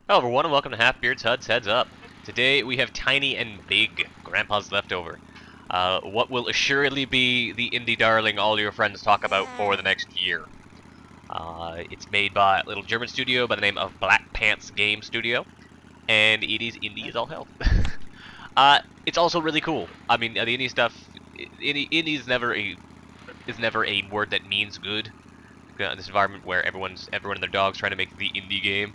Hello everyone and welcome to Halfbeard's Hut's Heads Up. Today we have Tiny and Big, Grandpa's Leftover. What will assuredly be the indie darling all your friends talk about for the next year. It's made by a little German studio by the name of Black Pants Game Studio, and it is indie as all hell. It's also really cool. I mean, the indie stuff, indie is never a word that means good. In this environment where everyone and their dog's trying to make the indie game.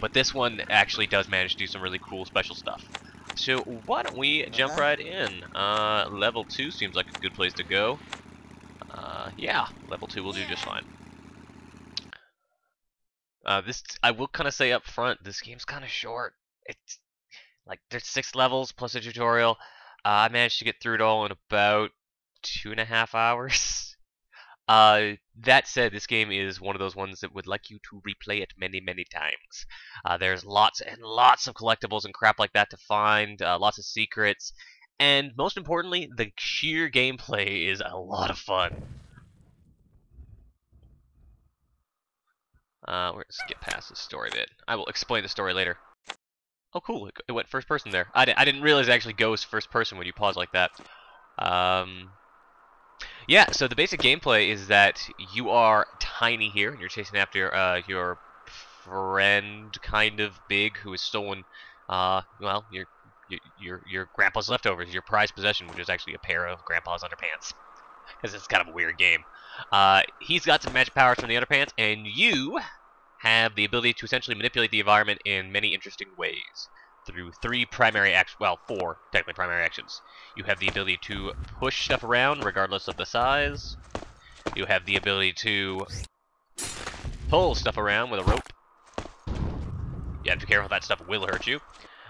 But this one actually does manage to do some really cool special stuff. So why don't we jump right in? Level 2 seems like a good place to go. Yeah, level 2 will do just fine. I will kind of say up front, this game's kind of short. It's like there's 6 levels plus a tutorial. I managed to get through it all in about 2.5 hours. That said, this game is one of those ones that would like you to replay it many, many times. There's lots and lots of collectibles and crap like that to find, lots of secrets, and most importantly, the sheer gameplay is a lot of fun. We're just get past the story bit. I will explain the story later. Oh, cool! It went first person there. I didn't realize it actually goes first person when you pause like that. Yeah, so the basic gameplay is that you are Tiny here, and you're chasing after your friend, kind of Big, who has stolen, well, your grandpa's leftovers, your prized possession, which is actually a pair of grandpa's underpants, because it's kind of a weird game. He's got some magic powers from the underpants, and you have the ability to essentially manipulate the environment in many interesting ways through 3 primary actions, well, 4 technically primary actions. You have the ability to push stuff around regardless of the size. You have the ability to pull stuff around with a rope. You have to be careful, that stuff will hurt you.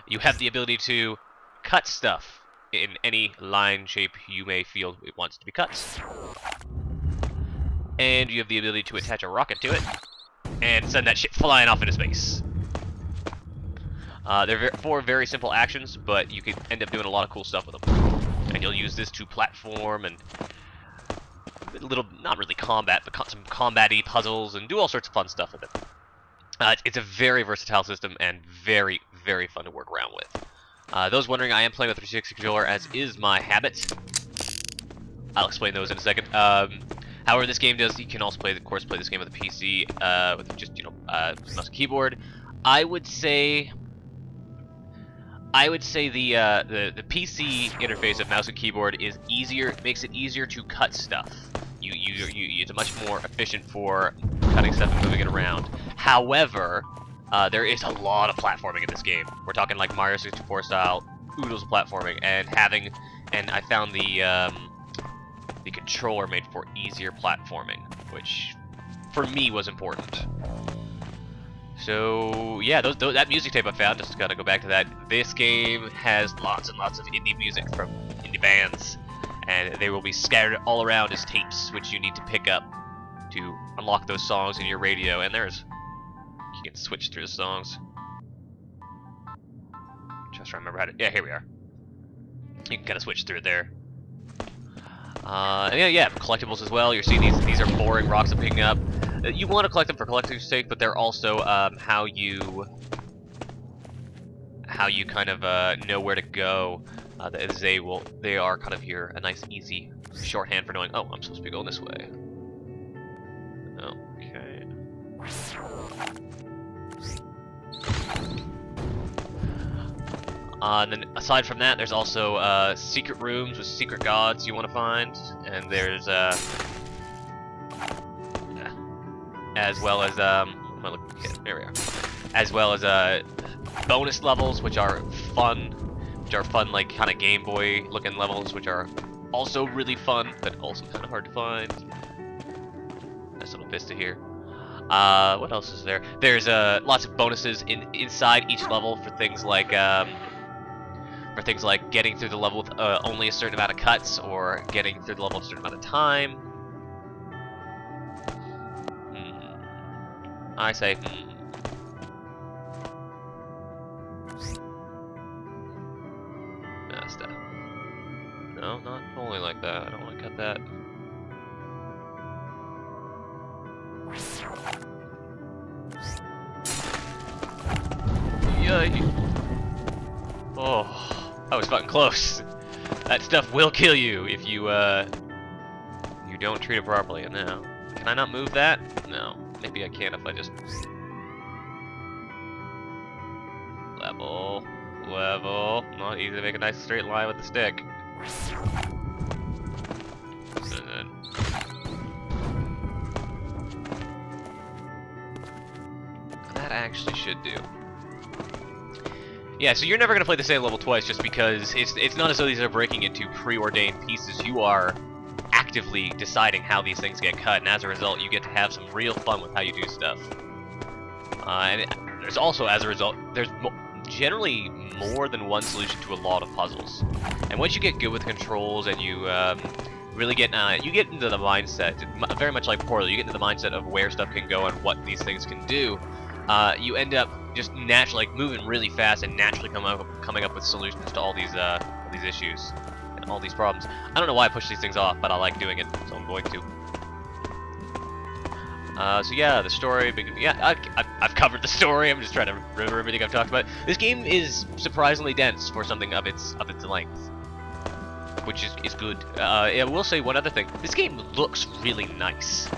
You have the ability to cut stuff in any line shape you may feel it wants to be cut. And you have the ability to attach a rocket to it and send that shit flying off into space. They're 4 very simple actions, but you can end up doing a lot of cool stuff with them. And you'll use this to platform and a little, not really combat, but some combat-y puzzles and do all sorts of fun stuff with it. It's a very versatile system and very, very fun to work around with. Those wondering, I am playing with a 360 controller, as is my habit. I'll explain those in a second. However, this game does, you can also play, of course, play this game with a PC, with just, mouse and keyboard. I would say the PC interface of mouse and keyboard is easier, makes it easier to cut stuff. It's much more efficient for cutting stuff and moving it around. However, there is a lot of platforming in this game. We're talking like Mario 64 style oodles of platforming, and I found the controller made for easier platforming, which for me was important. So yeah, that music tape I found, just gotta go back to that. This game has lots and lots of indie music from indie bands, and they will be scattered all around as tapes, which you need to pick up to unlock those songs in your radio. And you can switch through the songs. Just remember how to, yeah, here we are. You can kind of switch through it there. And yeah, collectibles as well. You're seeing these are boring rocks I'm picking up. You want to collect them for collecting's sake, but they're also how you kind of know where to go. As they are kind of a nice easy shorthand for knowing, oh, I'm supposed to be going this way. Okay. And then aside from that, there's also secret rooms with secret gods you want to find, and there's as well as there we are. As well as bonus levels, which are fun, like kind of Game Boy looking levels, which are also really fun, but also kind of hard to find. Nice little vista here. What else is there? There's lots of bonuses inside each level for things like getting through the level with only a certain amount of cuts, or getting through the level in a certain amount of time. I say, Basta. No, not only like that. I don't want to cut that. Oh, that was fucking close. That stuff will kill you if you don't treat it properly. Now, can I not move that? No. Maybe I can if I just level. Not easy to make a nice straight line with the stick. Good. That actually should do. Yeah, so you're never gonna play the same level twice just because it's not as though these are breaking into preordained pieces. You are actively deciding how these things get cut, and as a result, you get to have some real fun with how you do stuff. And there's also, as a result, there's generally more than one solution to a lot of puzzles. And once you get good with controls and you really get into the mindset, very much like Portal, you get into the mindset of where stuff can go and what these things can do. You end up just naturally moving really fast and naturally coming up with solutions to all these issues and all these problems. I don't know why I push these things off, but I like doing it, so I'm going to. So yeah, the story. Yeah, I've covered the story. I'm just trying to remember everything I've talked about. This game is surprisingly dense for something of its length, which is good. I will say one other thing. This game looks really nice,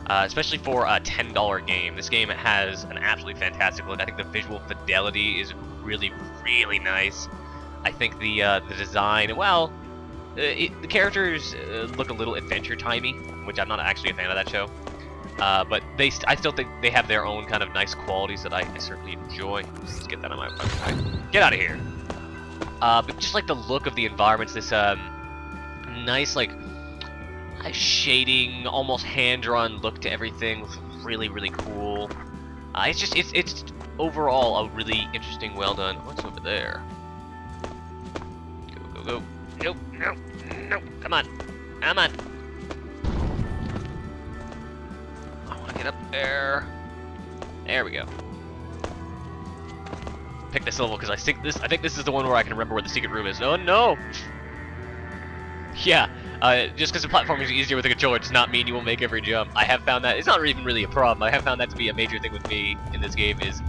especially for a $10 game. This game has an absolutely fantastic look. I think the visual fidelity is really, really nice. I think the design, well, the characters look a little Adventure Timey, which I'm not actually a fan of that show. But I still think they have their own kind of nice qualities that I certainly enjoy. Let's get that on my fucking way. Get out of here. But just like the look of the environments, this nice like shading, almost hand-drawn look to everything, really, really cool. It's overall a really interesting, well done. What's over there? Go. Nope. Come on. Get up there. There we go. Pick this level because I think this is the one where I can remember where the secret room is. Oh no! Yeah, just because the platforming is easier with a controller does not mean you will make every jump. I have found that it's not even really a problem. I have found that to be a major thing with me in this game. Is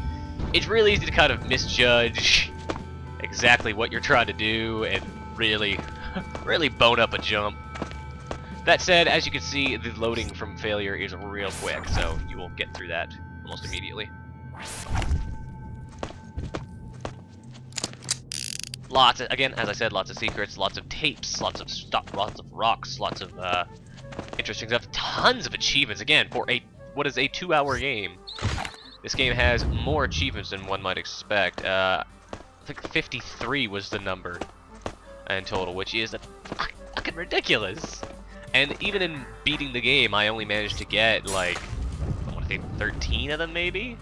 it's really easy to kind of misjudge exactly what you're trying to do and really bone up a jump. That said, as you can see, the loading from failure is real quick, so you will get through that almost immediately. Again, as I said, lots of secrets, lots of tapes, lots of stuff, lots of rocks, lots of interesting stuff, tons of achievements. Again, for what is a 2-hour game, this game has more achievements than one might expect. I think 53 was the number in total, which is fucking ridiculous. And even in beating the game, I only managed to get, like, I want to say 13 of them, maybe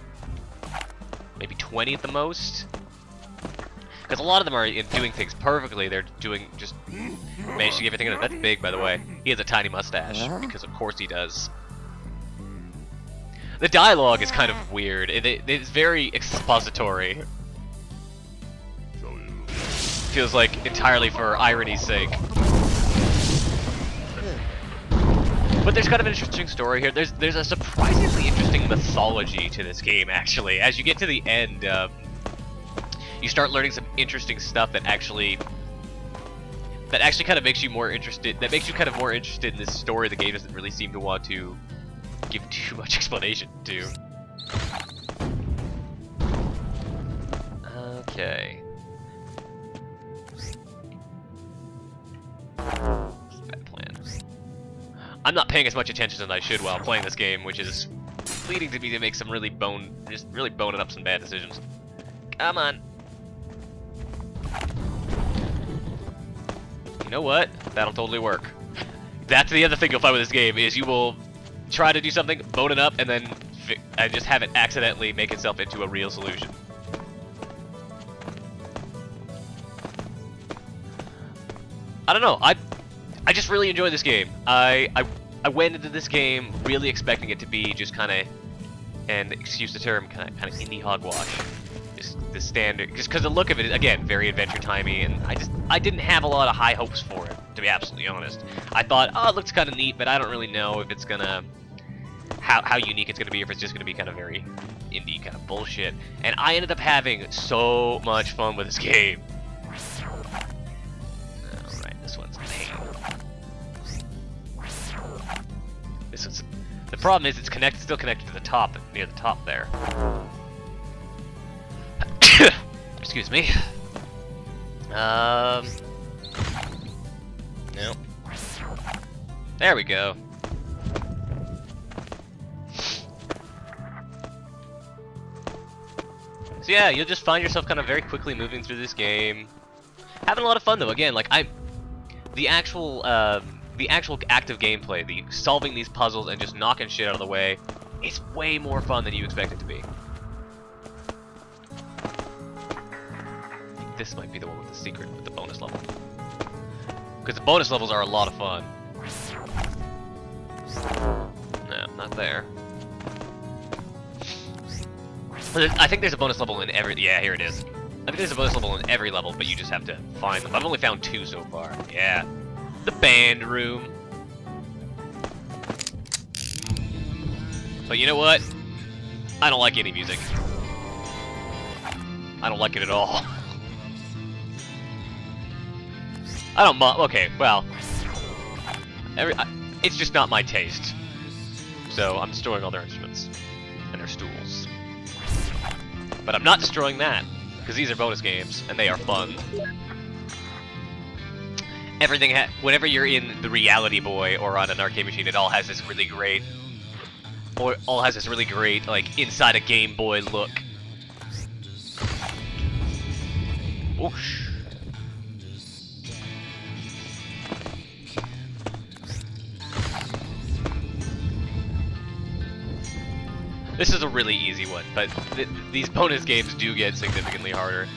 20 at the most. Because a lot of them are doing things perfectly. They're just managing everything. That's big, by the way. He has a tiny mustache, because of course he does. The dialogue is kind of weird. It's very expository. Feels like entirely for irony's sake. But there's kind of an interesting story here. There's a surprisingly interesting mythology to this game, actually. As you get to the end, you start learning some interesting stuff that actually kind of makes you more interested. That makes you kind of more interested in this story. The game doesn't really seem to want to give too much explanation to. Okay. I'm not paying as much attention as I should while playing this game, which is leading to me to make some really boning up some bad decisions. Come on. You know what? That'll totally work. That's the other thing you'll find with this game, is you will try to do something, bone it up, and then just have it accidentally make itself into a real solution. I don't know. I just really enjoy this game. I went into this game really expecting it to be just kind of, and excuse the term, kind of indie hogwash. Just the standard, just because the look of it is, again, very Adventure Timey, and I didn't have a lot of high hopes for it, to be absolutely honest. I thought, oh, it looks kind of neat, but I don't really know if it's gonna how unique it's gonna be, if it's just gonna be kind of very indie kind of bullshit. And I ended up having so much fun with this game. Alright, this one's a pain. This one's... The problem is it's still connected to the top, near the top there. Excuse me. Nope. There we go. So yeah, you'll just find yourself kind of very quickly moving through this game, having a lot of fun though. Again, like the actual active gameplay, the solving these puzzles and just knocking shit out of the way, it's way more fun than you expect it to be. This might be the one with the secret, with the bonus level. Because the bonus levels are a lot of fun. No, not there. I think there's a bonus level in every... Yeah, here it is. I think there's a bonus level in every level, but you just have to find them. I've only found 2 so far. Yeah. The band room. But you know what? I don't like any music. I don't like it at all. I don't mind. Okay, well, it's just not my taste. So I'm destroying all their instruments and their stools. But I'm not destroying that because these are bonus games and they are fun. Everything whenever you're in the Reality Boy or on an arcade machine, it all has this really great, like inside a Game Boy look. Whoosh. This is a really easy one, but these bonus games do get significantly harder.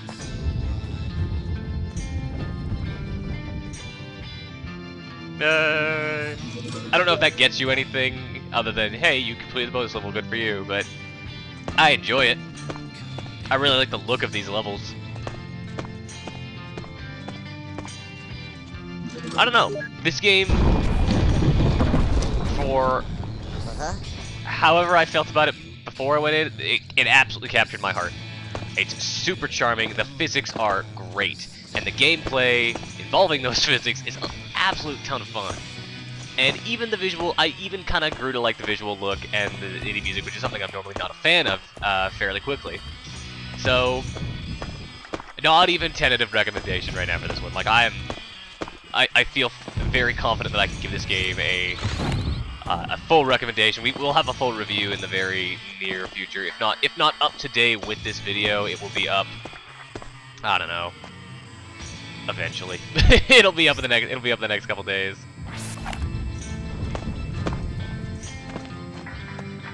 I don't know if that gets you anything other than, hey, you completed the bonus level, good for you, but I enjoy it. I really like the look of these levels. I don't know. This game, for however I felt about it before I went in, it absolutely captured my heart. It's super charming, the physics are great, and the gameplay involving those physics is an absolute ton of fun. And even the visual, I even kind of grew to like the visual look and the indie music, which is something I'm normally not a fan of, fairly quickly. So, not even tentative recommendation right now for this one. Like, I feel very confident that I can give this game a full recommendation. We'll have a full review in the very near future. If not up to date with this video, it will be up. I don't know. Eventually, it'll be up in the next couple days.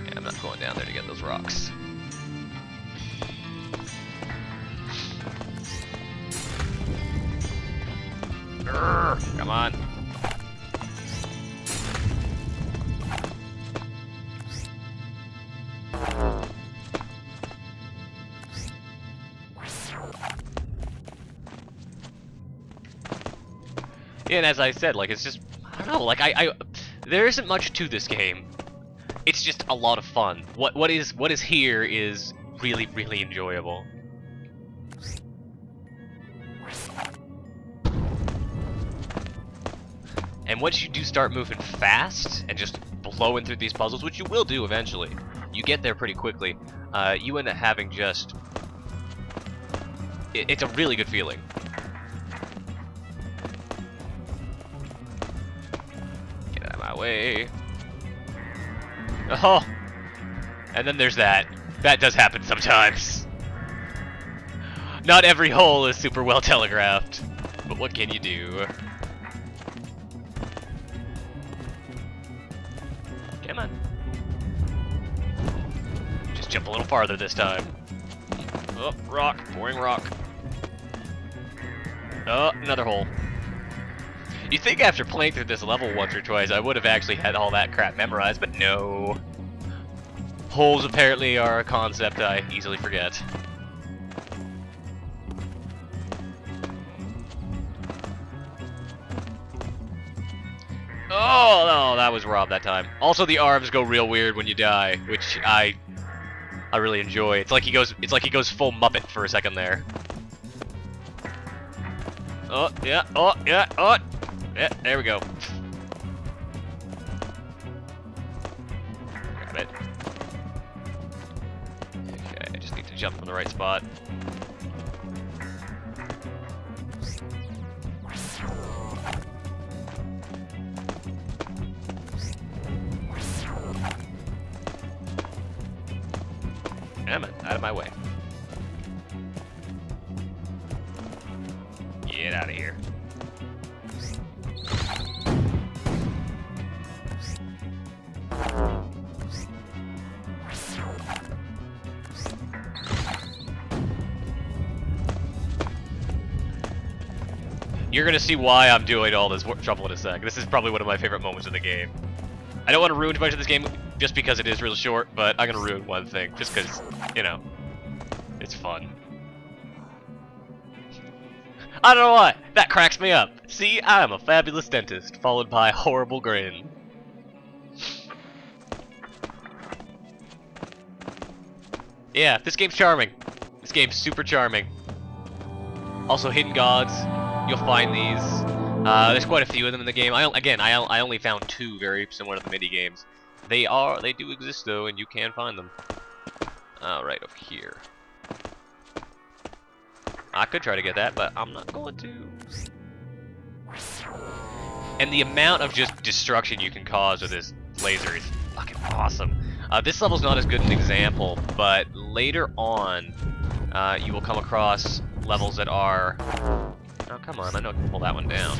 Yeah, I'm not going down there to get those rocks. Urgh, come on. Yeah, and as I said, like, it's just, I don't know, like, there isn't much to this game. It's just a lot of fun. What is here is really, really enjoyable. And once you do start moving fast and just blowing through these puzzles, which you will do eventually, you get there pretty quickly, you end up having just... It's a really good feeling. Get out of my way. Oh! And then there's that. That does happen sometimes. Not every hole is super well telegraphed, but what can you do? Come on. Just jump a little farther this time. Oh, rock. Boring rock. Oh, another hole. You'd think after playing through this level once or twice, I would have actually had all that crap memorized, but no. Holes apparently are a concept I easily forget. Oh no, that was robbed that time. Also, the arms go real weird when you die, which I really enjoy. It's like he goes full Muppet for a second there. Oh yeah, oh yeah, oh yeah. There we go. Grab it. Okay, I just need to jump from the right spot. Damn it, out of my way. Get out of here. You're gonna see why I'm doing all this trouble in a sec. This is probably one of my favorite moments of the game. I don't want to ruin too much of this game just because it is really short, but I'm gonna ruin one thing just because, you know, it's fun. I don't know why. That cracks me up. See, I am a fabulous dentist, followed by a horrible grin. Yeah, this game's charming. This game's super charming. Also, hidden gods. You'll find these. There's quite a few of them in the game. I only found 2 very similar to the mini games. They do exist though, and you can find them. Right over here. I could try to get that, but I'm not going to. And the amount of just destruction you can cause with this laser is fucking awesome. This level's not as good an example, but later on, you will come across levels that are... Oh, come on, I know I can pull that one down.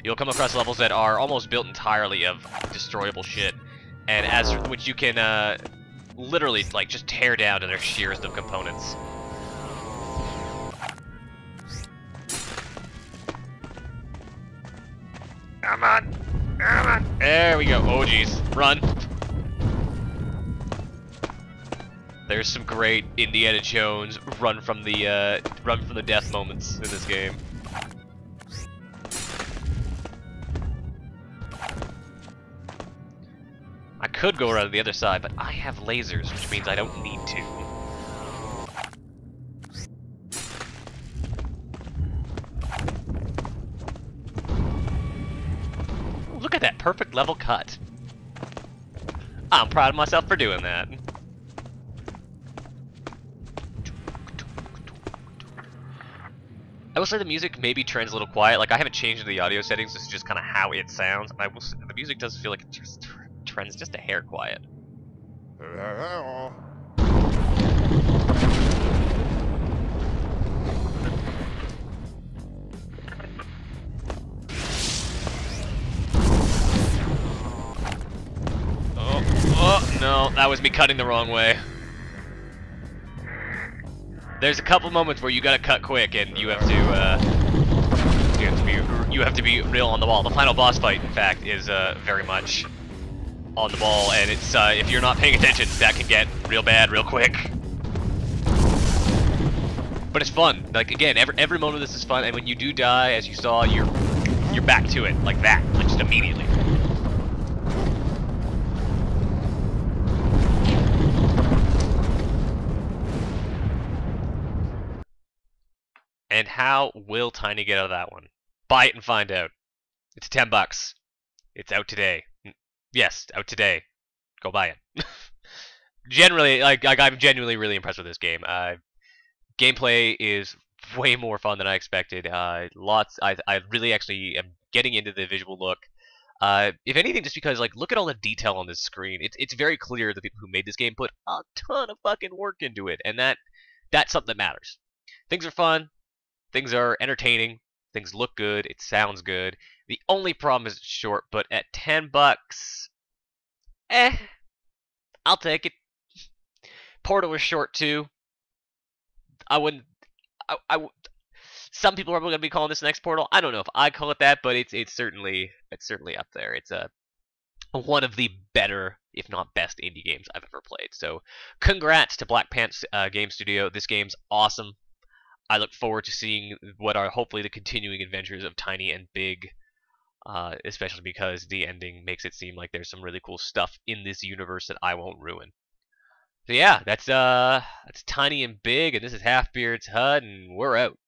You'll come across levels that are almost built entirely of destroyable shit, and which you can literally like just tear down to their sheerest of components. Come on, come on. There we go. Oh jeez, run. There's some great Indiana Jones run from the death moments in this game. I could go around to the other side, but I have lasers, which means I don't need to. Look at that perfect level cut. I'm proud of myself for doing that. I will say the music maybe trends a little quiet. Like, I haven't changed the audio settings. This is just kind of how it sounds. And the music does feel like it just trends just a hair quiet. Oh, no, that was me cutting the wrong way. There's a couple moments where you gotta cut quick, and you have to be real on the ball. The final boss fight, in fact, is very much on the ball, and it's if you're not paying attention, that can get real bad real quick. But it's fun. Like again, every moment of this is fun, and when you do die, as you saw, you're back to it like that, like just immediately. And how will Tiny get out of that one? Buy it and find out. It's $10. It's out today. Yes, out today. Go buy it. Generally, I'm genuinely really impressed with this game. Gameplay is way more fun than I expected. I really actually am getting into the visual look. If anything, just because look at all the detail on this screen. It's very clear the people who made this game put a ton of fucking work into it, and that's something that matters. Things are fun. Things are entertaining. Things look good. It sounds good. The only problem is it's short, but at $10, I'll take it. Portal was short too. I wouldn't. Some people are probably gonna be calling this the next Portal. I don't know if I call it that, but it's certainly up there. It's one of the better, if not best, indie games I've ever played. So, congrats to Black Pants Game Studio. This game's awesome. I look forward to seeing what are hopefully the continuing adventures of Tiny and Big. especially because the ending makes it seem like there's some really cool stuff in this universe that I won't ruin. So yeah, that's Tiny and Big, and this is Halfbeard's HUD, and we're out.